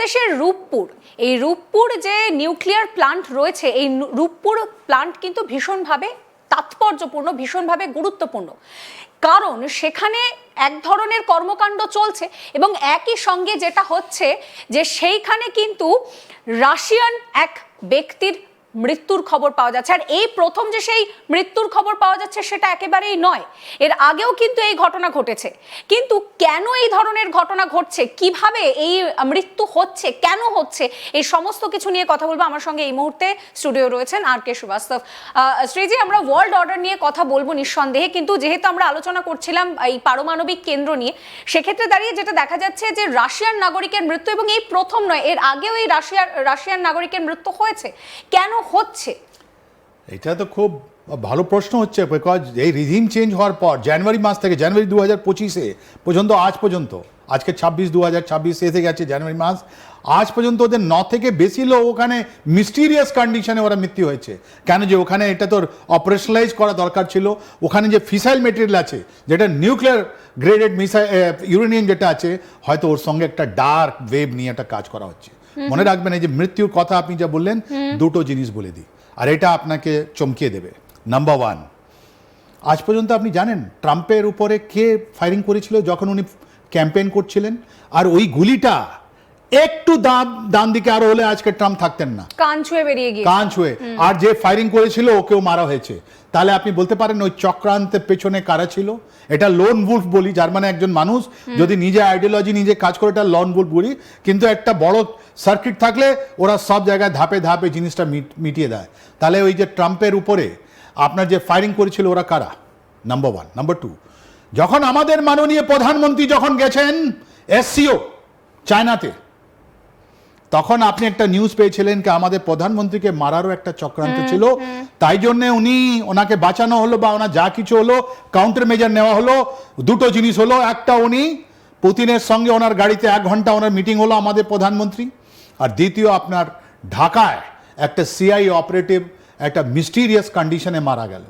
উত্তরপ্রদেশের রূপপুর, এই রূপপুর যে নিউক্লিয়ার প্লান্ট রয়েছে, এই রূপপুর প্লান্ট কিন্তু ভীষণভাবে তাৎপর্যপূর্ণ, ভীষণভাবে গুরুত্বপূর্ণ, কারণ সেখানে এক ধরনের কর্মকাণ্ড চলছে এবং একই সঙ্গে যেটা হচ্ছে যে সেইখানে কিন্তু রাশিয়ান এক ব্যক্তির মৃত্যুর খবর পাওয়া যাচ্ছে। আর এই প্রথম যে সেই মৃত্যুর খবর পাওয়া যাচ্ছে সেটা একেবারেই নয়, এর আগেও কিন্তু এই ঘটনা ঘটেছে। কিন্তু কেন এই ধরনের ঘটনা ঘটছে, কিভাবে এই মৃত্যু হচ্ছে, কেন হচ্ছে, এই সমস্ত কিছু নিয়ে কথা বলবো। আমার সঙ্গে এই মুহূর্তে স্টুডিও রয়েছেন আর কে শ্রীবাস্তব। শ্রীজি, আমরা ওয়ার্ল্ড অর্ডার নিয়ে কথা বলবো নিঃসন্দেহে, কিন্তু যেহেতু আমরা আলোচনা করছিলাম এই পারমাণবিক কেন্দ্র নিয়ে, সেক্ষেত্রে দাঁড়িয়ে যেটা দেখা যাচ্ছে যে রাশিয়ান নাগরিকের মৃত্যু, এবং এই প্রথম নয়, এর আগেও এই রাশিয়ান নাগরিকের মৃত্যু হয়েছে, কেন হচ্ছে? এটা তো খুব ভালো প্রশ্ন হচ্ছে, বিকজ এই রিজিম চেঞ্জ হওয়ার পর জানুয়ারি মাস থেকে, জানুয়ারি 2025 পর্যন্ত, আজ পর্যন্ত, আজকে 26/2026 এসে গেছে জানুয়ারি মাস, আজ পর্যন্ত ওদের 9 থেকে বেশি লোক ওখানে মিস্টিরিয়াস কন্ডিশনে ওরা মৃত্যু হয়েছে। কেন? যে ওখানে এটা তোর অপারেশনালাইজ করা দরকার ছিল। ওখানে যে ফিসাইল মেটেরিয়াল আছে, যেটা নিউক্লিয়ার গ্রেডেড মিসাইল ইউরেনিয়াম যেটা আছে, হয়তো ওর সঙ্গে একটা ডার্ক ওয়েভ নিয়ে একটা কাজ করা হচ্ছে। মনে রাখবেন, এই যে মৃত্যুর কথা আপনি যা বললেন, দুটো জিনিস বলে দিই, আর এটা আপনাকে চমকিয়ে দেবে। নাম্বার 1, আজ পর্যন্ত আপনি জানেন ট্রাম্পের উপরে কে ফায়ারিং করেছিল যখন উনি ক্যাম্পেইন করছিলেন? আর ওই গুলিটা একটু ডান দিকে আরো হলে আজকে ট্রাম্প থাকতেন না, কান ছুঁয়ে বেরিয়ে গিয়ে, কান ছুঁয়ে। আর যে ফায়ারিং করেছিল ওকেও মারা হয়েছে। তাহলে আপনি বলতে পারেন ওই চক্রান্তের পেছনে কারা ছিল? এটা লোন উলফ বলি, যার মানে একজন মানুষ যদি নিজে আইডিওলজি নিজে কাজ করে, এটা লোন উলফ বলি। কিন্তু একটা বড় সার্কিট থাকলে ওরা সব জায়গায় ধাপে ধাপে জিনিসটা মিটিয়ে দেয়। তাহলে ওই যে ট্রাম্পের উপরে আপনার যে ফায়ারিং করেছিল ওরা কারা? নাম্বার 1। নাম্বার 2, যখন আমাদের মাননীয় প্রধানমন্ত্রী যখন গেছেন এসসিও চায়নাতে, তখন আপনি একটা নিউজ পেয়েছিলেন কি আমাদের প্রধানমন্ত্রীকে মারারও একটা চক্রান্ত ছিল। তাই জন্য ওনাকে বাঁচানো হলো, বা ওনার যা কিছু হলো, কাউন্টার মেজার নেওয়া হলো। দুটো জিনিস হলো, একটা উনি পুতিনের সঙ্গে ওনার গাড়িতে 1 ঘন্টা ওনার মিটিং হলো আমাদের প্রধানমন্ত্রী, আর দ্বিতীয় আপনার ঢাকায় একটা সিআই অপারেটিভ একটা মিস্টিরিয়াস কন্ডিশনে মারা গেল।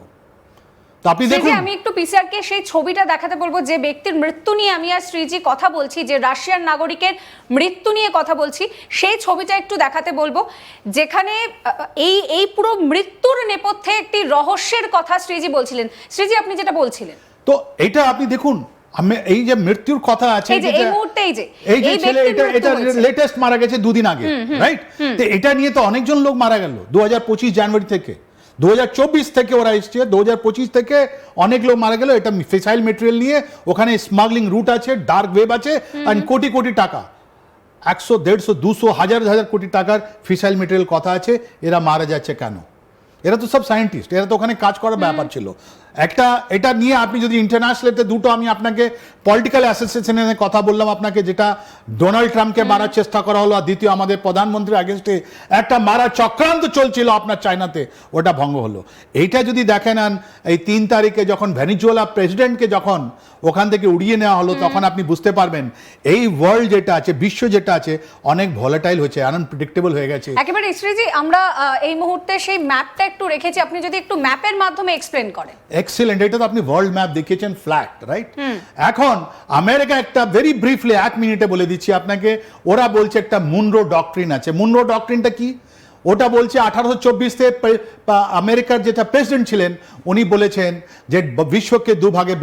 আপনি দেখুন, আমি একটু পিসিআর কে সেই ছবিটা দেখাতে বলবো, যে ব্যক্তির মৃত্যু নিয়ে আমি আর শ্রীজি কথা বলছি, যে রাশিয়ান নাগরিকের মৃত্যু নিয়ে কথা বলছি, সেই ছবিটা একটু দেখাতে বলবো, যেখানে এই পুরো মৃত্যুর নেপথ্যে একটি রহস্যের কথা শ্রীজি বলছিলেন। শ্রীজি, আপনি যেটা বলছিলেন, তো এটা আপনি দেখুন, এই যে মৃত্যুর কথা আছে, এই মুহূর্তে এই যে ছেলে এটা লেটেস্ট মারা গেছে 2 দিন আগে, রাইট? তো এটা নিয়ে তো অনেকজন লোক মারা গেল 2025 জানুয়ারি থেকে। 2024 থেকে ওরা এসছে, 2025 থেকে অনেক লোক মারা গেল। এটা ফিসাইল মেটেরিয়াল নিয়ে, ওখানে স্মাগলিং রুট আছে, ডার্ক ওয়েব আছে, আর কোটি কোটি টাকা, 100, 150, 200, হাজার হাজার কোটি টাকার ফিসাইল মেটেরিয়াল কথা আছে। এরা মারা যাচ্ছে কেন? এরা তো সব সায়েন্টিস্ট, এরা তো ওখানে কাজ করার ব্যাপার ছিল। এটা নিয়ে আপনি যদি ইন্টারন্যাশনালতে দুটো, আমি আপনাকে পলিটিক্যাল অ্যাসোসিয়েশনের কথা বললাম আপনাকে, যেটা ডোনাল্ড ট্রাম্পকে মারার চেষ্টা করা হলো, আর দ্বিতীয় আমাদের প্রধানমন্ত্রীর আগেস্টে একটা মারার চক্রান্ত চলছিল আপনার চায়নাতে, ওটা ভঙ্গ হলো। এইটা যদি দেখেন, এই 3 তারিখে যখন ভেনিজুয়েলা প্রেসিডেন্টকে যখন ওখান থেকে উড়িয়ে নেওয়া হলো, তখন আপনি বুঝতে পারবেন এই ওয়ার্ল্ড যেটা আছে, বিশ্ব যেটা আছে, অনেক ভলাটাইল হয়েছে, আনপ্রেডিক্টেবল হয়ে গেছে একেবারে। শ্রীজি, আমরা এই মুহূর্তে সেই ম্যাপটা একটু রেখেছি, আপনি যদি একটু ম্যাপের মাধ্যমে এক্সপ্লেন করেন। এক্সিলেন্ট। এটা তো আপনি ওয়ার্ল্ড ম্যাপ দেখিয়েছেন, ফ্ল্যাট, রাইট? এখন আমেরিকা একটা ভেরি ব্রিফলি 1 মিনিটে বলে দিচ্ছি আপনাকে। ওরা বলছে একটা মুনরো ডক্ট্রিন আছে। মুনরো ডক্ট্রিনটা কি? ওটা বলছে 1824-তে আমেরিকার যেটা প্রেসিডেন্ট ছিলেন, উনি বলেছেন যে বিশ্বকে 2 ভাগে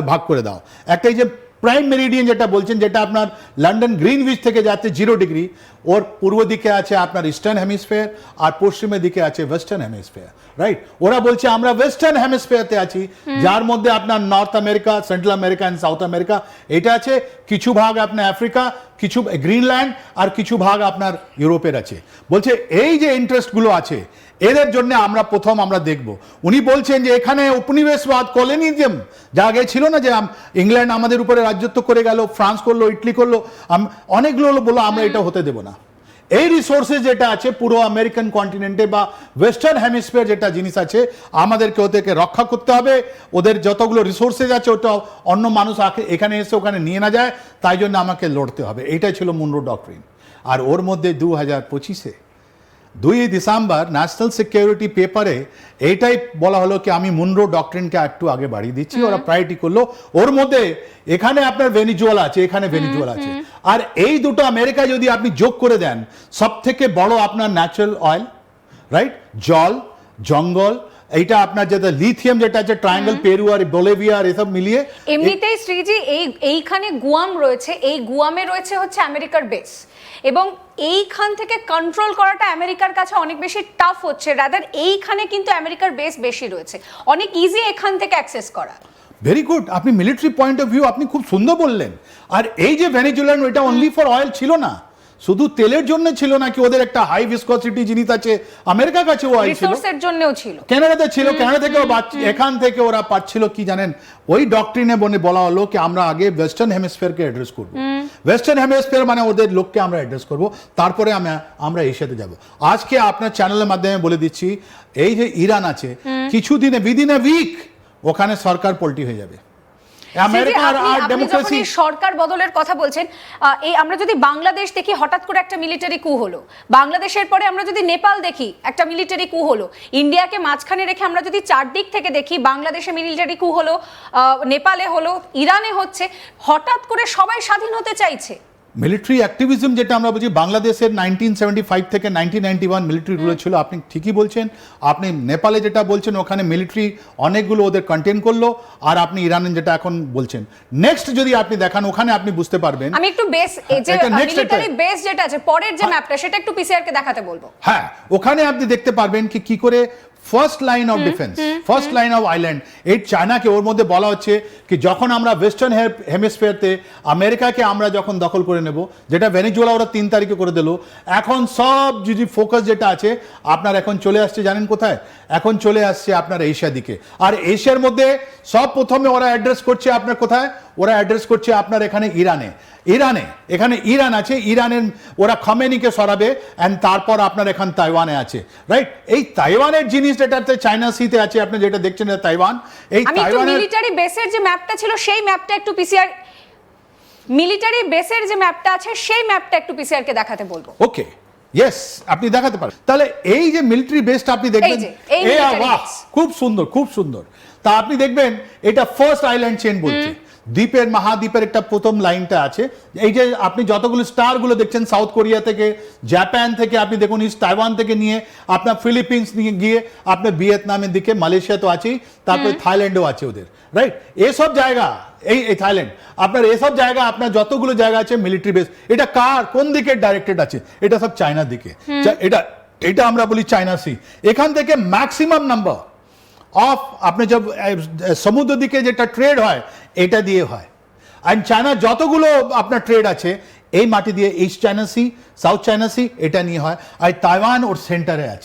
ভাগ করে দাও। একটা এই যে প্রাইম মেরিডিয়ান যেটা বলছেন, যেটা আপনার লন্ডন গ্রিনউইচ থেকে যাচ্ছে 0 ডিগ্রি, ওর পূর্ব দিকে আছে আপনার ইস্টার্ন হেমিস্ফিয়ার, আর পশ্চিমের দিকে আছে ওয়েস্টার্ন হেমিস্ফিয়ার, রাইট? ওরা বলছে আমরা ওয়েস্টার্ন হেমিস্ফিয়ারতে আছি, যার মধ্যে আপনার North America, Central America and South America এটা আছে, কিছু ভাগ আপনার আফ্রিকা, কিছু গ্রিনল্যান্ড, আর কিছু ভাগ আপনার ইউরোপের আছে। বলছে এই যে ইন্টারেস্টগুলো আছে, এদের জন্য আমরা দেখব। উনি বলছেন যে এখানে উপনিবেশবাদ, কলোনিজম যা আগে ছিল না, যে ইংল্যান্ড আমাদের উপরে রাজত্ব করে গেল, ফ্রান্স করলো, ইটালি করলো, অনেকগুলো বললো আমরা এটা হতে দেব না। এই রিসোর্সেস যেটা আছে পুরো আমেরিকান কন্টিনেন্টে বা ওয়েস্টার্ন হেমিস্ফিয়ার যেটা জিনিস আছে, আমাদেরকে ওদেরকে রক্ষা করতে হবে। ওদের যতগুলো রিসোর্সেস আছে, ওটা অন্য মানুষ এখানে এসে ওখানে নিয়ে না যায়, তাই জন্য আমাকে লড়তে হবে। এইটাই ছিল মুনরো ডক্ট্রিন। আর ওর মধ্যে 2025-এ 2 ডিসেম্বর ন্যাশনাল সিকিউরিটি পেপারে এইটাই বলা হলো কি আমি মুনরো ডক্ট্রিনকে একটু আগে বাড়িয়ে দিচ্ছি, ওরা প্রায়োরিটি করলো। ওর মধ্যে এখানে আপনার ভেনিজুয়েলা আছে, এখানে ভেনিজুয়েলা আছে, আর এই দুটো আমেরিকা যদি আপনি যোগ করে দেন, সব থেকে বড় আপনার ন্যাচারাল অয়েল, রাইট, জল, জঙ্গল, এইটা আপনার যেটা লিথিয়াম যেটা আছে ট্রায়াঙ্গেল পেরু আর বলিভিয়া আর এসব মিলিয়ে। এমনিতেই শ্রীজি এইখানে গুয়াম রয়েছে, এই গুয়ামে রয়েছে হচ্ছে আমেরিকার বেস, এবং এইখান থেকে কন্ট্রোল করাটা আমেরিকার কাছে অনেক বেশি টাফ হচ্ছে, রাদার এইখানে কিন্তু আমেরিকার বেস বেশি রয়েছে, অনেক ইজি এখান থেকে অ্যাক্সেস করা। ভেরি গুড, আপনি মিলিটারি পয়েন্ট অফ ভিউ আপনি খুব সুন্দর বললেন। আর এই যে ভেনিজুয়েলান, ওইটা অনলি ফর অয়েল ছিল না, শুধু তেলের জন্য ছিল না, কি ওদের একটা হাই ভিসকসিটি জিনিস আছে, আমেরিকার কাছে অয়েল ছিল, রিসোর্সের জন্যও ছিল, কানাডাতে ছিল, কানাডা থেকে এখান থেকে ওরা পাচ্ছিল কি জানেন, ওই ডক্ট্রিনে বলা হলো কি আমরা আগে ওয়েস্টার্ন হেমিস্ফিয়ারকে অ্যাড্রেস করব, ওয়েস্টার্ন হেমিস্ফিয়ার মানে ওদের লোককে আমরা অ্যাড্রেস করব, তারপরে আমরা এশিয়াতে যাব। আজকে আপনার চ্যানেলের মাধ্যমে বলে দিচ্ছি, এই যে ইরান আছে, কিছুদিনে উইদিন এ উইক ওখানে সরকার পল্টি হয়ে যাবে। আপনি সরকার বদলের কথা বলছেন, এই আমরা যদি বাংলাদেশ দেখি হঠাৎ করে একটা মিলিটারি কু হলো, বাংলাদেশের পরে আমরা যদি নেপাল দেখি একটা মিলিটারি কু হলো, ইন্ডিয়াকে মাঝখানে রেখে আমরা যদি চারদিক থেকে দেখি, বাংলাদেশে মিলিটারি কু হলো, নেপালে হলো, ইরানে হচ্ছে, হঠাৎ করে সবাই স্বাধীন হতে চাইছে। মিলিটারি অ্যাক্টিভিজম যেটা আমরা বলছি, বাংলাদেশের 1975 থেকে 1991 মিলিটারি রুল ছিল, আপনি ঠিকই বলছেন। আপনি নেপালে যেটা বলছেন ওখানে মিলিটারি অনেকগুলো ওদের কন্টেন করলো, আর আপনি ইরানে যেটা এখন বলছেন, নেক্সট যদি আপনি দেখান ওখানে আপনি বুঝতে পারবেন। আমি একটু বেস, এই যে মিলিটারি বেস যেটা আছে পরের যে ম্যাপটা, সেটা একটু পিসিআর কে দেখাতে বলবো। হ্যাঁ, ওখানে আপনি দেখতে পারবেন কি করে first line of defence, first line of island, এই চায়নাকে ওর মধ্যে বলা হচ্ছে কি যখন আমরা ওয়েস্টার্ন হেমিস্ফিয়ারতে আমেরিকাকে আমরা যখন দখল করে নেব, যেটা ভেনিজুয়েলা ওরা 3 তারিখে করে দিল, এখন সব যদি ফোকাস যেটা আছে আপনার এখন চলে আসছে জানেন কোথায়, এখন চলে আসছে আপনার এশিয়া দিকে। আর এশিয়ার মধ্যে সব প্রথমে ওরা অ্যাড্রেস করছে আপনার কোথায়, ওরা অ্যাড্রেস করছে আপনার এখানে ইরানে, এখানে ইরান আছে, ইরানের ওরা খামেনিকে সরাবে, এন্ড তারপর আপনার এখান তাইওয়ানে আছে, রাইট। এই তাইওয়ানের জিনিস যেটাতে চায়না সিতে আছে, আপনি যেটা দেখছেন তাইওয়ান, এই তাইওয়ানের মিলিটারি বেসের যে ম্যাপটা ছিল সেই ম্যাপটা একটু পিসিআর, মিলিটারি বেসের যে ম্যাপটা আছে সেই ম্যাপটা একটু পিসিআর কে দেখাতে বলবো। ওকে, ইয়েস, আপনি দেখাতে পারেন। তাহলে এই যে মিলিটারি বেসটা আপনি দেখবেন, খুব সুন্দর, খুব সুন্দর। তা আপনি দেখবেন এটা ফার্স্ট আইল্যান্ড চেইন বলছে, দ্বীপের মহাদ্বীপের একটা প্রথম লাইনটা আছে। এই যে আপনি যতগুলো স্টারগুলো দেখছেন, সাউথ কোরিয়া থেকে, জাপান থেকে, আপনি দেখুন ইস্ট তাইওয়ান থেকে নিয়ে আপনার ফিলিপিন্স নিয়ে গিয়ে আপনার ভিয়েতনামের দিকে, মালয়েশিয়া তো আছেই, তারপরে থাইল্যান্ডও আছে ওদের, রাইট। এসব জায়গা, এই থাইল্যান্ড, আপনার এসব জায়গা, আপনার যতগুলো জায়গা আছে মিলিটারি বেস, এটা কোন দিকে ডাইরেক্টেড আছে, এটা সব চায়নার দিকে, এটা আমরা বলি চায়না সি। এখান থেকে ম্যাক্সিমাম নাম্বার অফ আপনি যে সমুদ্র দিকে যেটা ট্রেড হয় এটা দিয়ে হয়, আর চায়না যতগুলো আপনার ট্রেড আছে এই মাটি দিয়ে, East China Sea, South China Sea, এটা নিয়ে হয়, আর তাইওয়ান ওর সেন্টারে আছে।